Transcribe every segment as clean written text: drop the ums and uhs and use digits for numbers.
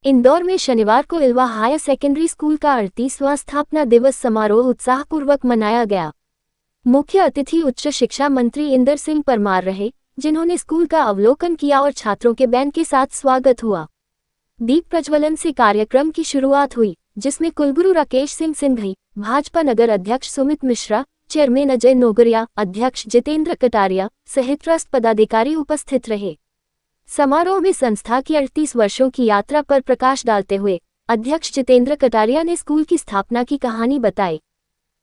इंदौर में शनिवार को इल्वा हायर सेकेंडरी स्कूल का 38वां स्थापना दिवस समारोह उत्साहपूर्वक मनाया गया। मुख्य अतिथि उच्च शिक्षा मंत्री इंदर सिंह परमार रहे, जिन्होंने स्कूल का अवलोकन किया और छात्रों के बैंड के साथ स्वागत हुआ। दीप प्रज्वलन से कार्यक्रम की शुरुआत हुई, जिसमें कुलगुरु राकेश सिंह सिंघई, भाजपा नगर अध्यक्ष सुमित मिश्रा, चेयरमैन अजय नोगरिया, अध्यक्ष जितेंद्र कटारिया सहित ट्रस्ट पदाधिकारी उपस्थित रहे। समारोह में संस्था की 38 वर्षों की यात्रा पर प्रकाश डालते हुए अध्यक्ष जितेंद्र कटारिया ने स्कूल की स्थापना की कहानी बताई।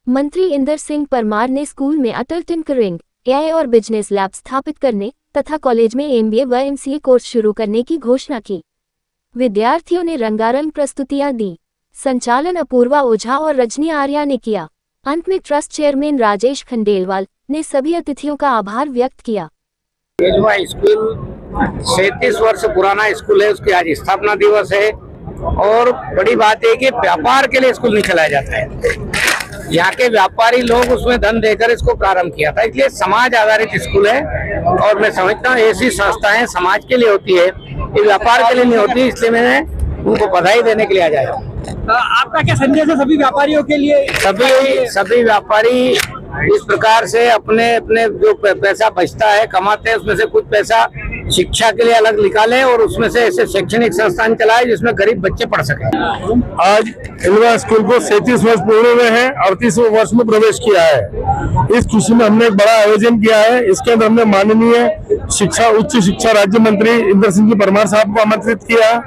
मंत्री इंदर सिंह परमार ने स्कूल में अटल टिंकरिंग, एआई और बिजनेस लैब स्थापित करने तथा कॉलेज में एमबीए व एमसीए कोर्स शुरू करने की घोषणा की। विद्यार्थियों ने रंगारंग प्रस्तुतियां दी। संचालन अपूर्वा ओझा और रजनी आर्या ने किया। अंत में ट्रस्ट चेयरमैन राजेश खंडेलवाल ने सभी अतिथियों का आभार व्यक्त किया। स्कूल 37 वर्ष पुराना स्कूल है, उसकी आज स्थापना दिवस है और बड़ी बात है कि व्यापार के लिए स्कूल नहीं चलाया जाता है। यहाँ के व्यापारी लोग उसमें धन देकर इसको प्रारंभ किया था, इसलिए समाज आधारित स्कूल है और मैं समझता हूँ ऐसी संस्थाएं समाज के लिए होती है, ये व्यापार के लिए नहीं होती, इसलिए मैंने उनको बधाई देने के लिए आज आया। आपका क्या संदेश है सभी व्यापारियों के लिए? सभी व्यापारी इस प्रकार से अपने अपने जो पैसा बचता है कमाते हैं उसमें से कुछ पैसा शिक्षा के लिए अलग निकाले और उसमें से ऐसे शैक्षणिक संस्थान चलाए जिसमें गरीब बच्चे पढ़ सके। आज इल्वा स्कूल को 37 वर्ष पूर्ण हुए हैं, 38वें वर्ष में प्रवेश किया है। इस खुशी में हमने एक बड़ा आयोजन किया है। इसके अंदर हमने माननीय उच्च शिक्षा राज्य मंत्री इंदर सिंह परमार साहब को आमंत्रित किया,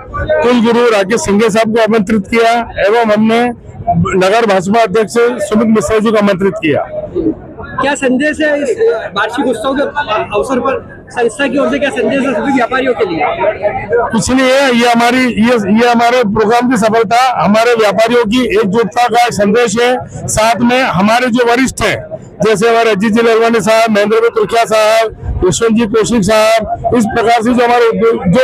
कुलगुरु राकेश सिंघई साहब को आमंत्रित किया एवं हमने नगर भाजपा अध्यक्ष सुमित मिश्रा जी को आमंत्रित किया। क्या संदेश है इस वार्षिक उत्सव के अवसर पर संस्था की ओर से? क्या संदेश है सभी व्यापारियों के लिए? कुछ नहीं है, ये हमारे प्रोग्राम की सफलता हमारे व्यापारियों की एकजुटता का संदेश है। साथ में हमारे जो वरिष्ठ हैं, जैसे हमारे अजीत जी ललवानी साहब, महेंद्र तुर्किया साहब, यशवंत जी कौशिक साहब, इस प्रकार से जो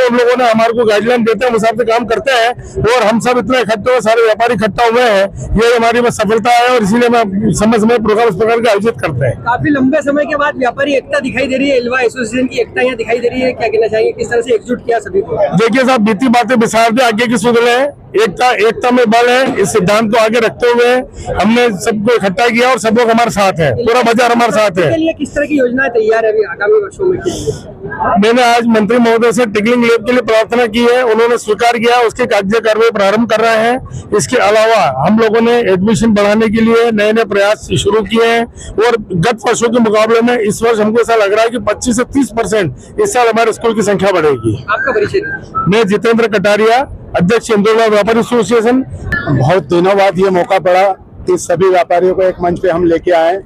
उन लोगों ने हमारे को गाइडलाइन देते हैं, उस हिसाब से काम करते हैं और हम सब इतने इकट्ठे हुए, सारे व्यापारी इकट्ठा हुए हैं, ये हमारी बस सफलता है और इसीलिए हम समय समय प्रोग्राम इस प्रकार के आयोजित करते हैं। काफी लंबे समय के बाद व्यापारी एकता दिखाई दे रही है, इल्वा एसोसिएशन की एकता यहाँ दिखाई दे रही है, क्या कहना चाहिए? किस तरह से एकजुट किया सभी को? देखिए साहब, बीती बातें बिसार दे, आगे की सुध ले। एकता में बल है, इस सिद्धांत को आगे रखते हुए हमने सबको इकट्ठा किया और सब लोग हमारे साथ है, पूरा बाजार हमारे साथ है। किस तरह की योजनाएं तैयार है अभी आगामी वर्षों में? मैंने आज मंत्री महोदय से टिकलिंग लैब के लिए प्रार्थना की है, उन्होंने स्वीकार किया, उसके कागजी कार्रवाई प्रारंभ कर रहे हैं। इसके अलावा हम लोगों ने एडमिशन बढ़ाने के लिए नए नए प्रयास शुरू किए हैं और गत वर्षों के मुकाबले में इस वर्ष हमको ऐसा लग रहा है कि 25 से 30% इस साल हमारे स्कूल की संख्या बढ़ेगी। आपका परिचय? मैं जितेंद्र कटारिया, अध्यक्ष इंदौर व्यापारी एसोसिएशन। बहुत दिनों बाद ये मौका पड़ा कि सभी व्यापारियों को एक मंच पे हम लेके आए।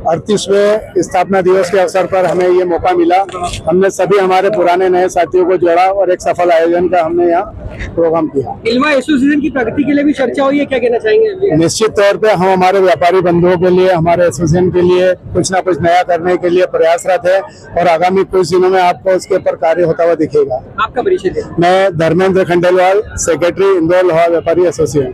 38वें स्थापना दिवस के अवसर पर हमें ये मौका मिला। हमने सभी हमारे पुराने नए साथियों को जोड़ा और एक सफल आयोजन का हमने यहाँ प्रोग्राम किया। इल्वा एसोसिएशन की प्रगति के लिए भी चर्चा हुई है, क्या कहना चाहेंगे? निश्चित तौर पे हम हमारे व्यापारी बंधुओं के लिए, हमारे एसोसिएशन के लिए कुछ न कुछ नया करने के लिए प्रयासरत है और आगामी कुछ दिनों में आपको उसके ऊपर कार्य होता हुआ दिखेगा। आपका परिचय? मैं धर्मेंद्र खंडेलवाल, सेक्रेटरी इंदौर लोहा व्यापारी एसोसिएशन।